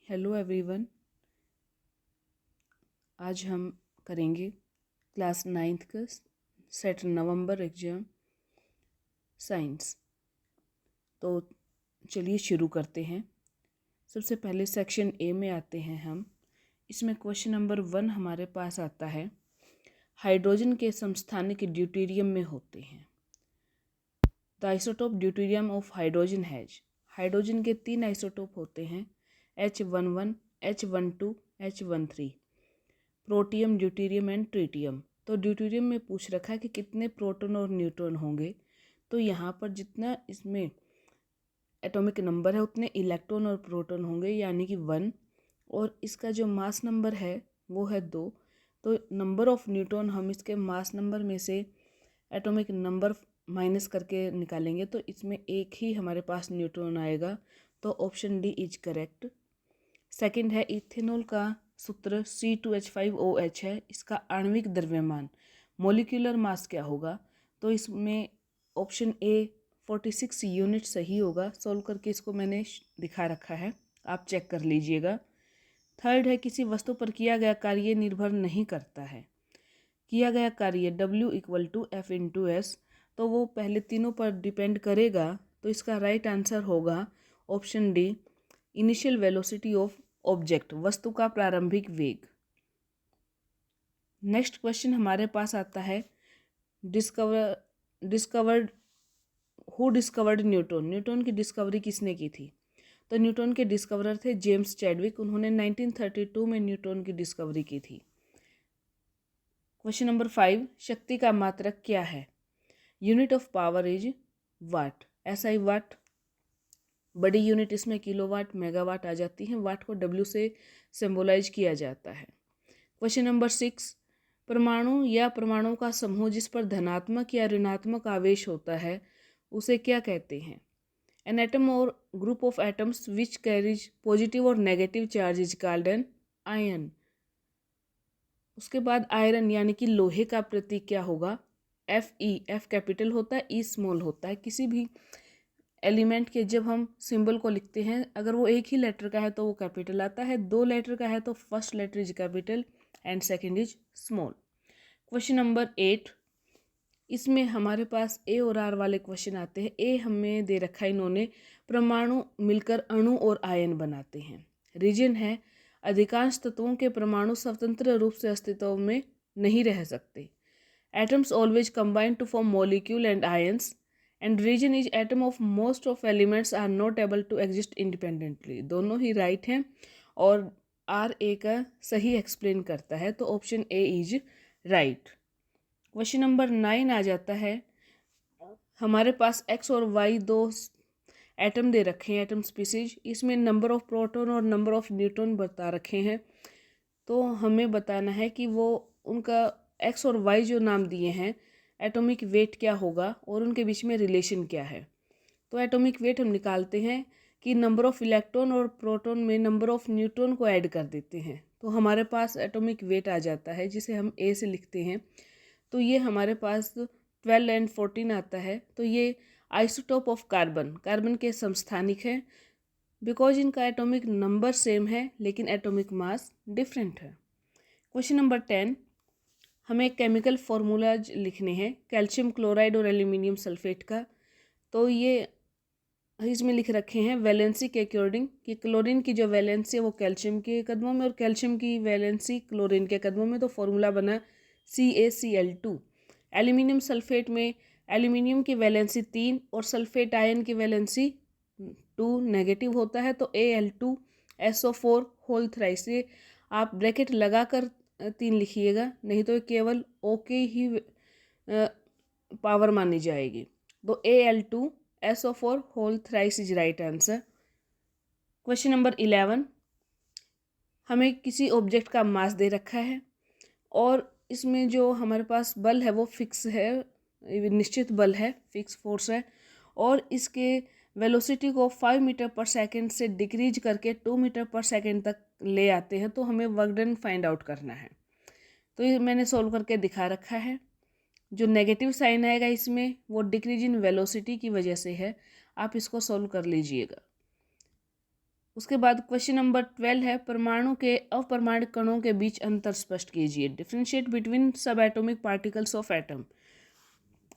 Hello everyone. आज हम करेंगे क्लास 9th का सेट नवंबर एग्जाम साइंस। तो चलिए शुरू करते हैं। सबसे पहले सेक्शन ए में आते हैं हम। इसमें क्वेश्चन नंबर 1 हमारे पास आता है, हाइड्रोजन के समस्थानिक ड्यूटेरियम में होते हैं। The isotope deuterium of hydrogen has. Hydrogen के 3 आइसोटोप होते हैं, H11, H12, H13। Protium, deuterium and tritium. तो ड्यूटेरियम में पूछ रखा है कि कितने प्रोटॉन और न्यूट्रॉन होंगे। तो यहाँ पर जितना इसमें एटॉमिक नंबर है उतने इलेक्ट्रॉन और प्रोटॉन होंगे, यानी कि 1। और इसका जो मास नंबर है वो है 2। तो नंबर ऑफ न्यूट्रॉन हम इसके मास नंबर में से एटॉमिक नंबर माइनस करके निकालेंगे, तो इसमें एक ही हमारे पास न्यूट्रॉन आएगा। तो option D is correct. Second है, इथेनॉल का सूत्र C2H5OH है। इसका आणविक द्रव्यमान मोलिकुलर मास क्या होगा? तो इसमें ऑप्शन ए 46 यूनिट सही होगा। सॉल्व करके इसको मैंने दिखा रखा है, आप चेक कर लीजिएगा। थर्ड है, किसी वस्तु पर किया गया कार्य निर्भर नहीं करता है। किया गया कार्य W = F/S, तो वो पहले तीनों पर डिपेंड करेगा। तो इसका राइट आंसर होगा option D, initial velocity of object, वस्तु का प्रारंभिक वेग। नेक्स्ट क्वेश्चन हमारे पास आता है, discovered who discovered Newton. Newton की डिस्कवरी किसने की थी? तो न्यूटन के डिस्कवरर थे जेम्स चैडविक। उन्होंने 1932 में न्यूटन की डिस्कवरी की थी। क्वेश्चन नंबर 5, शक्ति का मात्रक क्या है? Unit of power is what. SI वाट। बड़ी यूनिट इसमें किलोवाट, मेगावाट आ जाती हैं। वाट को W से सिंबलाइज किया जाता है। क्वेश्चन नंबर 6, परमाणु या परमाणु का समूह जिस पर धनात्मक या ऋणात्मक आवेश होता है उसे क्या कहते हैं? एन एटम और group of atoms which carries positive और negative charge is called an ion. उसके बाद आयरन यानी कि लोहे का प्रतीक क्या होगा? Fe। F कैपिटल होता है, E स्मॉल होता है। किसी भी एलिमेंट के जब हम सिंबल को लिखते हैं, अगर वो एक ही लेटर का है तो वो कैपिटल आता है, 2 लेटर का है तो first letter is capital and second is small. Question number 8, इसमें हमारे पास ए और आर वाले क्वेश्चन आते हैं। ए हमें दे रखा है, इन्होंने परमाणु मिलकर अणु और आयन बनाते हैं। रीजन है, अधिकांश तत्वों के परमाणु स्वतंत्र रूप से अस्तित्व में नहीं रह सकते। Atoms always combine to form molecule and ions and reason is atom of most of elements are not able to exist independently. दोनों ही राइट हैं और आर ए का सही एक्सप्लेन करता है, तो option A is right. Question number 9 आ जाता है, हमारे पास एक्स और वाई 2 एटम दे रखे हैं, एटम स्पीसीज। इसमें नंबर ऑफ प्रोटॉन और नंबर ऑफ न्यूट्रॉन बता रखे हैं। तो हमें बताना है कि वो उनका एक्स और वाई जो नाम दिए हैं, एटॉमिक वेट क्या होगा और उनके बीच में रिलेशन क्या है। तो एटॉमिक वेट हम निकालते हैं कि नंबर ऑफ इलेक्ट्रॉन और प्रोटॉन में नंबर ऑफ न्यूट्रॉन को ऐड कर देते हैं, तो हमारे पास एटॉमिक वेट आ जाता है, जिसे हम ए से लिखते हैं। तो ये हमारे पास 12 एंड 14 आता है। तो ये आइसोटोप ऑफ कार्बन, कार्बन के समस्थानिक हैं, बिकॉज इनका एटॉमिक नंबर सेम है लेकिन एटॉमिक मास डिफरेंट है। क्वेश्चन नंबर 10, हमें केमिकल फॉर्मूलाज लिखने हैं कैल्शियम क्लोराइड और एल्यूमिनियम सल्फेट का। तो ये इसमें लिख रखे हैं वैलेंसी के अकॉर्डिंग कि क्लोरीन की जो वैलेंसी है वो कैल्शियम के कदमों में और कैल्शियम की वैलेंसी क्लोरीन के कदमों में। तो फॉर्मूला बना CaCl2। एल्यूमिनियम सल्फेट में एल्यूमिनियम की वैलेंसी 3 और सल्फेट आयन की वैलेंसी 2 नेगेटिव होता है, तो Al2SO4 होल थ्राइस। ये आप ब्रैकेट लगाकर 3 लिखिएगा, नहीं तो केवल O के ही पावर मानी जाएगी। तो Al2SO4 whole thrice is right answer. Question number 11, हमें किसी ऑब्जेक्ट का मास दे रखा है और इसमें जो हमारे पास बल है वो फिक्स है, निश्चित बल है, फिक्स फोर्स है, और इसके वेलोसिटी को 5 मीटर पर सेकेंड से डिक्रीज करके 2 मीटर पर सेकेंड तक ले आते हैं। तो हमें वर्क डन फाइंड आउट करना है। तो ये मैंने सोल्व करके दिखा रखा है। जो नेगेटिव साइन आएगा इसमें वो डिक्रीज इन वेलोसिटी की वजह से है। आप इसको सोल्व कर लीजिएगा। उसके बाद क्वेश्चन नंबर 12 है, परमाणु के अपरमाणु कणों के बीच अंतर स्पष्ट कीजिए। डिफरेंशिएट बिटवीन सब एटॉमिक पार्टिकल्स ऑफ एटम।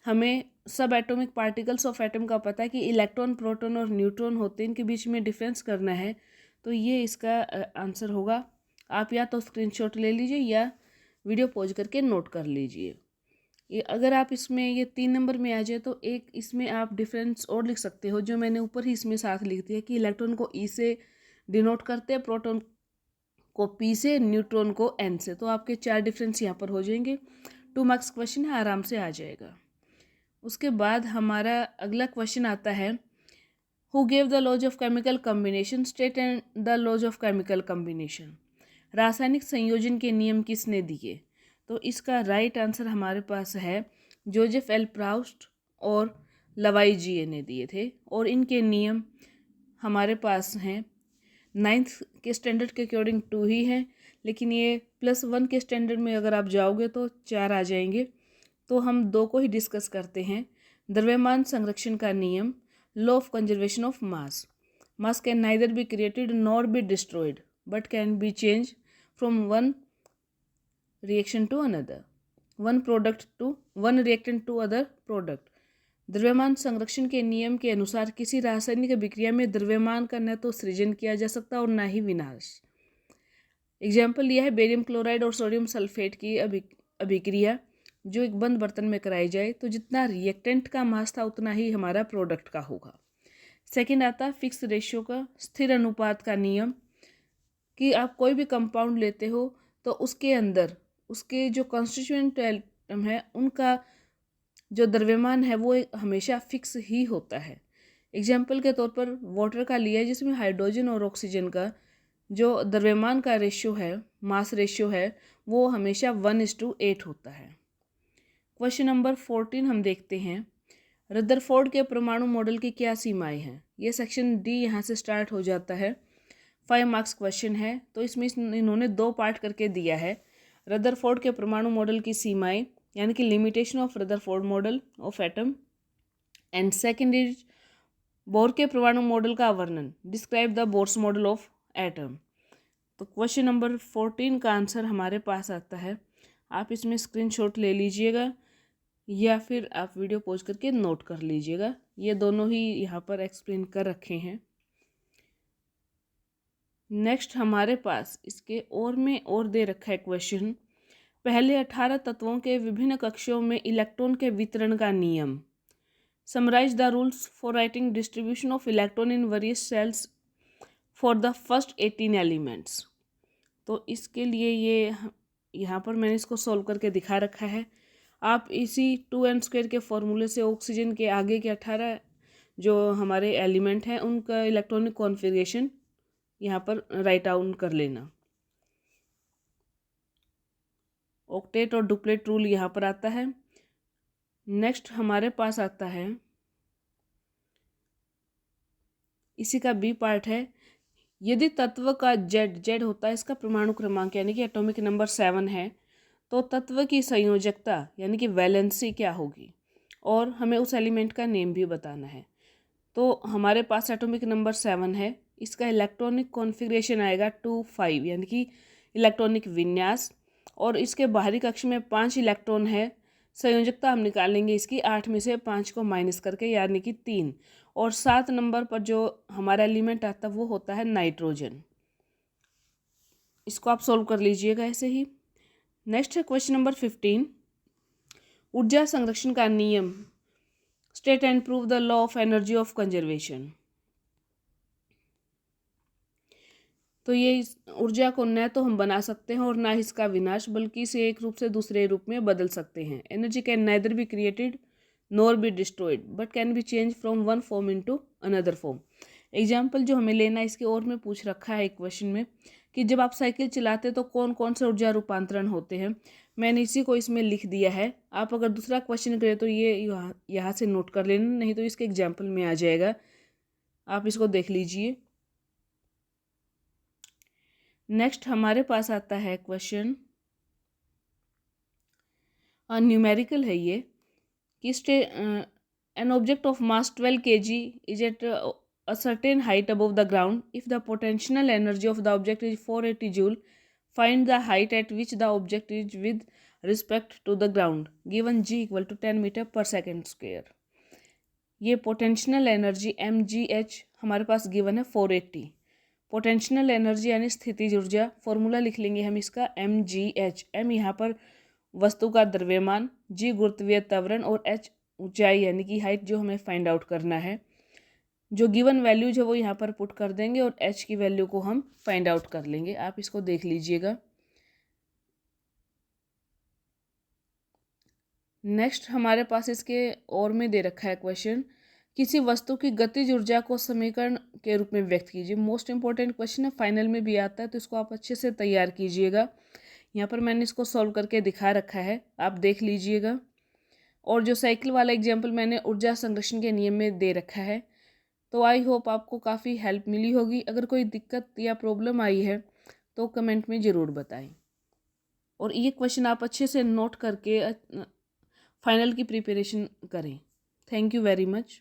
हमें सब एटॉमिक पार्टिकल्स ऑफ एटम का पता है कि इलेक्ट्रॉन, प्रोटॉन और न्यूट्रॉन होते हैं, इनके बीच में डिफरेंस करना है। तो ये इसका आंसर होगा। आप या तो स्क्रीनशॉट ले लीजिए या वीडियो पॉज करके नोट कर लीजिए। ये अगर आप इसमें ये 3 नंबर में आ जाए तो एक इसमें आप डिफरेंस और लिख सकते हो, जो मैंने ऊपर ही इसमें साथ लिख दिया कि इलेक्ट्रॉन को ई से डिनोट करते हैं, प्रोटॉन को पी से, न्यूट्रॉन को एन से। तो आपके 4 डिफरेंस यहाँ पर हो जाएंगे। 2 मार्क्स क्वेश्चन है, आराम से आ जाएगा। उसके बाद हमारा अगला क्वेश्चन आता है, who gave the laws of chemical combination, state and the laws of chemical combination. रासायनिक संयोजन के नियम किसने दिए? तो इसका राइट आंसर हमारे पास है जोसेफ एल प्राउस्ट और लवाइजिए ने दिए थे। और इनके नियम हमारे पास हैं 9th के स्टैंडर्ड के अकॉर्डिंग 2 ही हैं, लेकिन ये +1 के स्टैंडर्ड में अगर आप जाओगे तो 4 आ जाएंगे। तो हम 2 को ही डिस्कस करते हैं। द्रव्यमान संरक्षण का नियम, law of conservation of mass. Mass can neither be created nor be destroyed but can be change from one reaction to another, one product to one reactant to other product. द्रव्यमान संरक्षण के नियम के अनुसार किसी रासायनिक अभिक्रिया में द्रव्यमान का न तो सृजन किया जा सकता और न ही विनाश। एग्जाम्पल यह है बेरियम क्लोराइड और सोडियम सल्फेट की अभिक्रिया जो एक बंद बर्तन में कराई जाए तो जितना रिएक्टेंट का मास था उतना ही हमारा प्रोडक्ट का होगा। सेकंड आता फिक्स रेशियो का, स्थिर अनुपात का नियम, कि आप कोई भी कंपाउंड लेते हो तो उसके अंदर उसके जो कॉन्स्टिट्यूएंट एटम है उनका जो द्रव्यमान है वो हमेशा फिक्स ही होता है। एग्जाम्पल के तौर पर वाटर का लिया है, जिसमें हाइड्रोजन और ऑक्सीजन का जो द्रव्यमान का रेशियो है, मास रेशियो है, वो हमेशा 1:8 होता है। क्वेश्चन नंबर 14 हम देखते हैं, रदरफोर्ड के परमाणु मॉडल की क्या सीमाएं हैं। ये सेक्शन डी यहाँ से स्टार्ट हो जाता है। 5 मार्क्स क्वेश्चन है, तो इसमें इन्होंने 2 पार्ट करके दिया है। रदरफोर्ड के परमाणु मॉडल की सीमाएं, यानी कि limitation of Rutherford model of atom, and second is bore के परमाणु मॉडल का वर्णन, describe the Bohr's model of atom. तो क्वेश्चन नंबर 14 का आंसर हमारे पास आता है। आप इसमें स्क्रीनशॉट ले लीजिएगा या फिर आप वीडियो पॉज करके नोट कर लीजिएगा। ये दोनों ही यहाँ पर एक्सप्लेन कर रखे हैं। नेक्स्ट हमारे पास इसके और में और दे रखा है क्वेश्चन, पहले 18 तत्वों के विभिन्न कक्षों में इलेक्ट्रॉन के वितरण का नियम, summarise the rules for writing distribution of electron in various shells for the first 18 elements. तो इसके लिए ये यहाँ पर मैंने इसको सॉल्व करके दिखा रखा है। आप इसी 2n² के फॉर्मूले से ऑक्सीजन के आगे के 18 जो हमारे एलिमेंट हैं उनका इलेक्ट्रॉनिक कॉन्फ़िगरेशन यहाँ पर राइट डाउन कर लेना। ऑक्टेट और डुप्लेट रूल यहाँ पर आता है। नेक्स्ट हमारे पास आता है, इसी का बी पार्ट है, यदि तत्व का जेड होता है इसका परमाणु क्रमांक यानी कि एटॉमिक नंबर 7 है, तो तत्व की संयोजकता यानी कि वैलेंसी क्या होगी, और हमें उस एलिमेंट का नेम भी बताना है। तो हमारे पास एटॉमिक नंबर 7 है, इसका इलेक्ट्रॉनिक कॉन्फ़िगरेशन आएगा 2,5 यानी कि इलेक्ट्रॉनिक विन्यास, और इसके बाहरी कक्ष में 5 इलेक्ट्रॉन है। संयोजकता हम निकालेंगे इसकी 8 में से 5 को माइनस करके यानी कि 3, और 7 नंबर पर जो हमारा एलिमेंट आता है वो होता है नाइट्रोजन। इसको आप सोल्व कर लीजिएगा ऐसे ही। नेक्स्ट है क्वेश्चन नंबर 15, ऊर्जा संरक्षण का नियम, state and prove the law of energy of conservation. तो ये ऊर्जा को न तो हम बना सकते हैं और ना ही इसका विनाश, बल्कि इसे एक रूप से दूसरे रूप में बदल सकते हैं। Energy can neither be created nor be destroyed but can be change from one form into another form. Example जो हमें लेना है इसके और में पूछ रखा है एक क्वेश्चन में कि जब आप साइकिल चलाते तो कौन कौन से ऊर्जा रूपांतरण होते हैं। मैंने इसी को इसमें लिख दिया है। आप अगर दूसरा क्वेश्चन करें तो ये यहाँ से नोट कर लेना, नहीं तो इसके एग्जाम्पल में आ जाएगा, आप इसको देख लीजिए। नेक्स्ट हमारे पास आता है क्वेश्चन, न्यूमेरिकल है ये, कि an object of mass 12 kg is at a certain height above the ground. If the potential energy of the object is 480 joule, find the height at which the object is with respect to the ground. Given G equal to 10 metre पर second square. ये potential energy mgh हमारे पास given है 480. Potential energy यानी स्थितिज ऊर्जा, formula लिख लेंगे हम इसका mgh. m यहाँ पर वस्तु का द्रव्यमान, g गुरुत्वीय त्वरण और h ऊंचाई यानी कि हाइट जो हमें फाइंड आउट करना है. जो गिवन वैल्यूज है वो यहाँ पर पुट कर देंगे और h की वैल्यू को हम फाइंड आउट कर लेंगे. आप इसको देख लीजिएगा. नेक्स्ट हमारे पास इसके और में दे रखा है क्वेश्चन, किसी वस्तु की गतिज ऊर्जा को समीकरण के रूप में व्यक्त कीजिए. मोस्ट इंपॉर्टेंट क्वेश्चन है, फाइनल में भी आता है, तो इसको आप अच्छे से तैयार कीजिएगा. यहाँ पर मैंने इसको सॉल्व करके दिखा रखा है, आप देख लीजिएगा. और जो साइकिल वाला एग्जाम्पल मैंने ऊर्जा संरक्षण के नियम में दे रखा है. तो आई होप आपको काफ़ी हेल्प मिली होगी. अगर कोई दिक्कत या प्रॉब्लम आई है तो कमेंट में ज़रूर बताएं. और ये क्वेश्चन आप अच्छे से नोट करके फाइनल की प्रिपरेशन करें. Thank you very much.